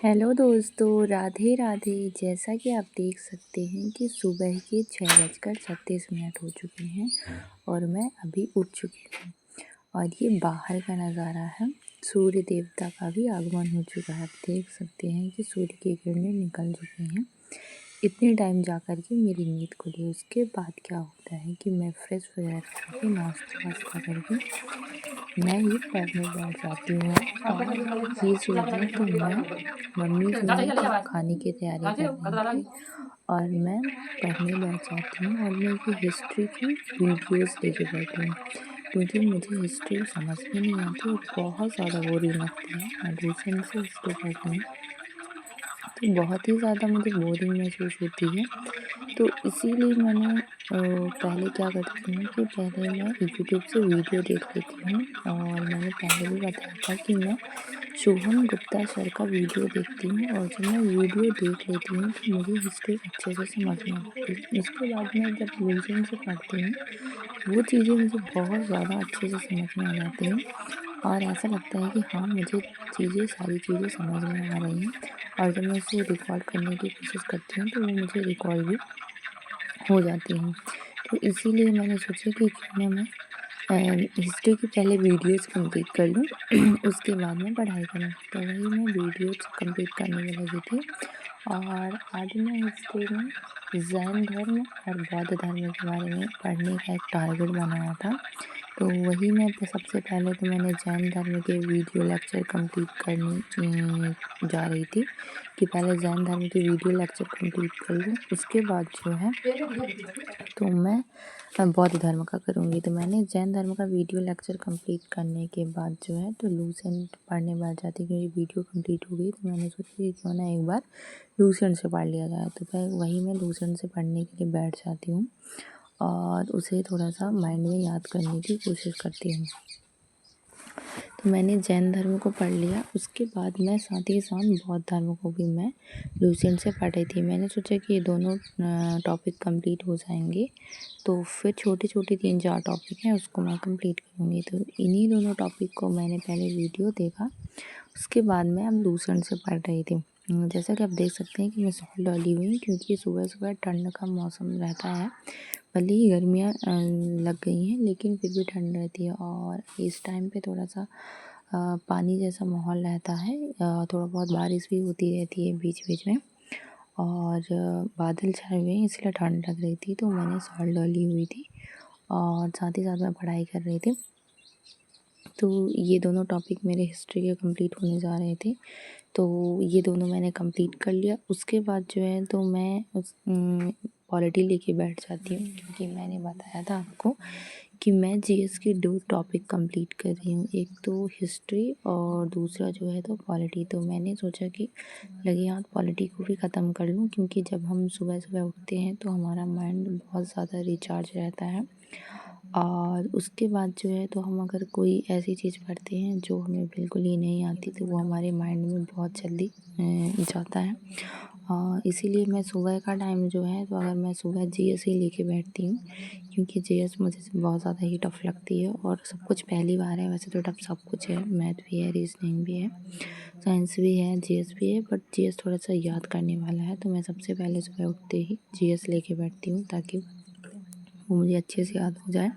Hello दोस्तों, राधे राधे। जैसा कि आप देख सकते हैं कि सुबह के 6:36 हो चुके हैं और मैं अभी उठ चुकी हूँ। और ये बाहर का नज़ारा है। सूर्य देवता का भी आगमन हो चुका है। आप देख सकते हैं कि सूर्य की किरणें निकल चुकी हैं। इतने टाइम जा कर के मेरी नींद खुली। उसके बाद क्या होता है कि मैं फ्रेश वगैरह करके नाश्ता वास्ता करके मैं ये पढ़ने बैठ जाती हूँ। और ये जो है तो मैं मम्मी जो है तो खाने की तैयारी कर रही थी और मैं पढ़ने बैठ जाती हूँ। और मैं ये हिस्ट्री की वीडियोस लेके बैठी हूँ क्योंकि मुझे हिस्ट्री समझ में नहीं आती और बहुत ज़्यादा बोरिंग लगती है। मैं ट्यूशन से हिस्ट्री पढ़ रही हूँ तो बहुत ही ज़्यादा मुझे बोरिंग महसूस होती है। तो इसीलिए मैंने पहले क्या करती हूँ कि पहले मैं यूट्यूब से वीडियो देख लेती हूँ। और मैंने पहले भी बताया था कि मैं शुभम गुप्ता सर का वीडियो देखती हूँ और जब मैं वीडियो देख लेती हूँ तो मुझे हिस्ट्री अच्छे से समझ में आ जाती है। उसके बाद मैं जब ट्यूशन से पढ़ती हूँ वो चीज़ें मुझे बहुत ज़्यादा अच्छे से समझ में आ जाती हैं और ऐसा लगता है कि हाँ, मुझे सारी चीज़ें समझ में आ रही हैं। और जब मैं उसे रिकॉल करने की कोशिश करती हूँ तो वो मुझे रिकॉल भी हो जाती हैं। तो इसीलिए मैंने सोचा कि क्यों ना मैं हिस्ट्री की पहले वीडियोज़ कंप्लीट कर लूँ उसके बाद मैं पढ़ाई करूँ। तो वही मैं वीडियोज़ कंप्लीट करने में लगी थी। और आज मैं हिस्ट्री में जैन धर्म और बौद्ध धर्म के बारे में पढ़ने का एक टारगेट बनाया था। तो वही मैं सबसे पहले तो मैंने जैन धर्म के वीडियो लेक्चर कंप्लीट करने जा रही थी कि पहले जैन धर्म के वीडियो लेक्चर कंप्लीट कर लूँ। उसके बाद जो है तो मैं बौद्ध धर्म का करूँगी। तो मैंने जैन धर्म का वीडियो लेक्चर कंप्लीट करने के बाद जो है तो लूसेंट पढ़ने बैठ जाती क्योंकि वीडियो कंप्लीट हो गई। तो मैंने सोचा कि क्यों ना एक बार लूसेंट से पढ़ लिया जाए। तो फिर वही मैं लूसेंट से पढ़ने के लिए बैठ जाती हूँ और उसे थोड़ा सा माइंड में याद करने की कोशिश करती हूँ। तो मैंने जैन धर्म को पढ़ लिया। उसके बाद मैं साथ ही साथ बौद्ध धर्म को भी मैं लूसेंट से पढ़ रही थी। मैंने सोचा कि ये दोनों टॉपिक कंप्लीट हो जाएंगे तो फिर छोटे छोटे 3-4 टॉपिक हैं उसको मैं कंप्लीट करूँगी। तो इन्हीं दोनों टॉपिक को मैंने पहले वीडियो देखा, उसके बाद मैं अब लूसेंट से पढ़ रही थी। जैसा कि आप देख सकते हैं कि मैं सॉल डाली हुई हूँ क्योंकि सुबह सुबह ठंड का मौसम रहता है। भले ही गर्मियाँ लग गई हैं लेकिन फिर भी ठंड रहती है। और इस टाइम पे थोड़ा सा पानी जैसा माहौल रहता है। थोड़ा बहुत बारिश भी होती रहती है बीच बीच में और बादल छाए हुए हैं इसलिए ठंड लग रही थी। तो मैंने शॉल डाली हुई थी और साथ ही साथ मैं पढ़ाई कर रही थी। तो ये दोनों टॉपिक मेरे हिस्ट्री के कंप्लीट होने जा रहे थे तो ये दोनों मैंने कंप्लीट कर लिया। उसके बाद जो है तो मैं पॉलिटी लेके बैठ जाती हूँ क्योंकि मैंने बताया था आपको कि मैं जीएस की 2 टॉपिक कंप्लीट कर रही हूँ, एक तो हिस्ट्री और दूसरा जो है तो पॉलिटी। तो मैंने सोचा कि लगे हाथ पॉलिटी को भी ख़त्म कर लूँ क्योंकि जब हम सुबह सुबह उठते हैं तो हमारा माइंड बहुत ज़्यादा रिचार्ज रहता है। और उसके बाद जो है तो हम अगर कोई ऐसी चीज़ पढ़ते हैं जो हमें बिल्कुल ही नहीं आती तो वो हमारे माइंड में बहुत जल्दी जाता है। इसीलिए मैं सुबह का टाइम जो है तो अगर मैं सुबह जीएस ही लेके बैठती हूँ क्योंकि जीएस मुझे बहुत ज़्यादा ही टफ़ लगती है और सब कुछ पहली बार है। वैसे तो टफ़ सब कुछ है, मैथ भी है, रीजनिंग भी है, साइंस भी है, जीएस भी है, बट जीएस थोड़ा सा याद करने वाला है। तो मैं सबसे पहले सुबह उठते ही जीएस लेके बैठती हूँ ताकि वो मुझे अच्छे से याद हो जाए।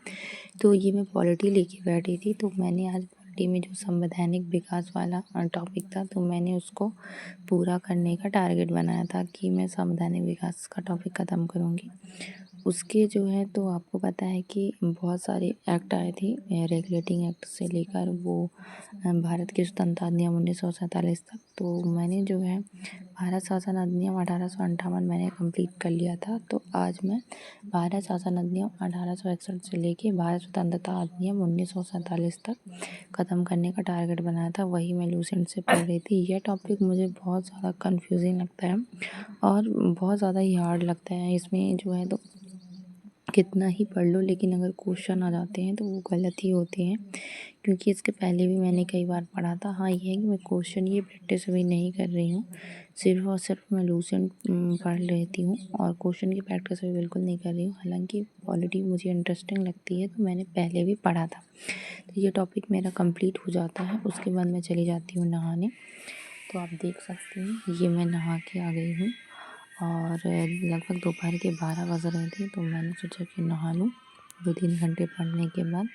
तो ये मैं पॉलिटी लेके बैठी थी। तो मैंने आज पॉलिटी में जो संवैधानिक विकास वाला टॉपिक था तो मैंने उसको पूरा करने का टारगेट बनाया था कि मैं संवैधानिक विकास का टॉपिक ख़त्म करूँगी। उसके जो है तो आपको पता है कि बहुत सारे एक्ट आए थे रेगुलेटिंग एक्ट से लेकर वो भारत के स्वतंत्रता अधिनियम 1947 तक। तो मैंने जो है भारत शासन अधिनियम 1858 मैंने कंप्लीट कर लिया था। तो आज मैं भारत शासन अधिनियम 1861 से लेके भारत स्वतंत्रता अधिनियम 1947 तक ख़त्म करने का टारगेट बनाया था। वही मैं लूसेंट से पढ़ रही थी। यह टॉपिक मुझे बहुत ज़्यादा कन्फ्यूजिंग लगता है और बहुत ज़्यादा ही हार्ड लगता है। इसमें जो है तो कितना ही पढ़ लो लेकिन अगर क्वेश्चन आ जाते हैं तो वो गलत ही होते हैं क्योंकि इसके पहले भी मैंने कई बार पढ़ा था। हाँ, ये है कि मैं क्वेश्चन ये प्रैक्टिस अभी नहीं कर रही हूँ, सिर्फ और सिर्फ मैं लूसेंट पढ़ लेती हूँ और क्वेश्चन की प्रैक्टिस अभी बिल्कुल नहीं कर रही हूँ। हालांकि पॉलिटी मुझे इंटरेस्टिंग लगती है तो मैंने पहले भी पढ़ा था। तो ये टॉपिक मेरा कंप्लीट हो जाता है, उसके बाद मैं चली जाती हूँ नहाने तो आप देख सकते हैं ये मैं नहा के आ गई हूँ और लगभग दोपहर के 12 बज रहे थे, तो मैंने सोचा कि नहा लूँ 2-3 घंटे पढ़ने के बाद।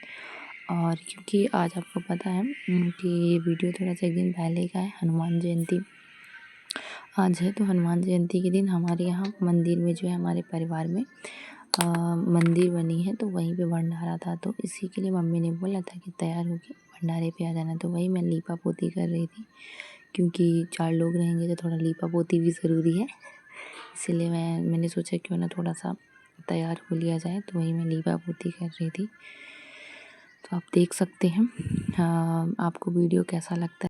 और क्योंकि आज आपको पता है कि ये वीडियो थोड़ा सा एक दिन पहले का है, हनुमान जयंती आज है। तो हनुमान जयंती के दिन हमारे यहाँ मंदिर में जो है हमारे परिवार में मंदिर बनी है, तो वहीं पे भंडारा था। तो इसी के लिए मम्मी ने बोला था कि तैयार होके भंडारे पे आ जाना। तो वही मैं लीपा पोती कर रही थी, क्योंकि 4 लोग रहेंगे तो थोड़ा लीपा पोती भी ज़रूरी है। इसीलिए मैंने सोचा क्यों ना थोड़ा सा तैयार हो लिया जाए, तो वही मैं लीपा पोती कर रही थी। तो आप देख सकते हैं। आपको वीडियो कैसा लगता है।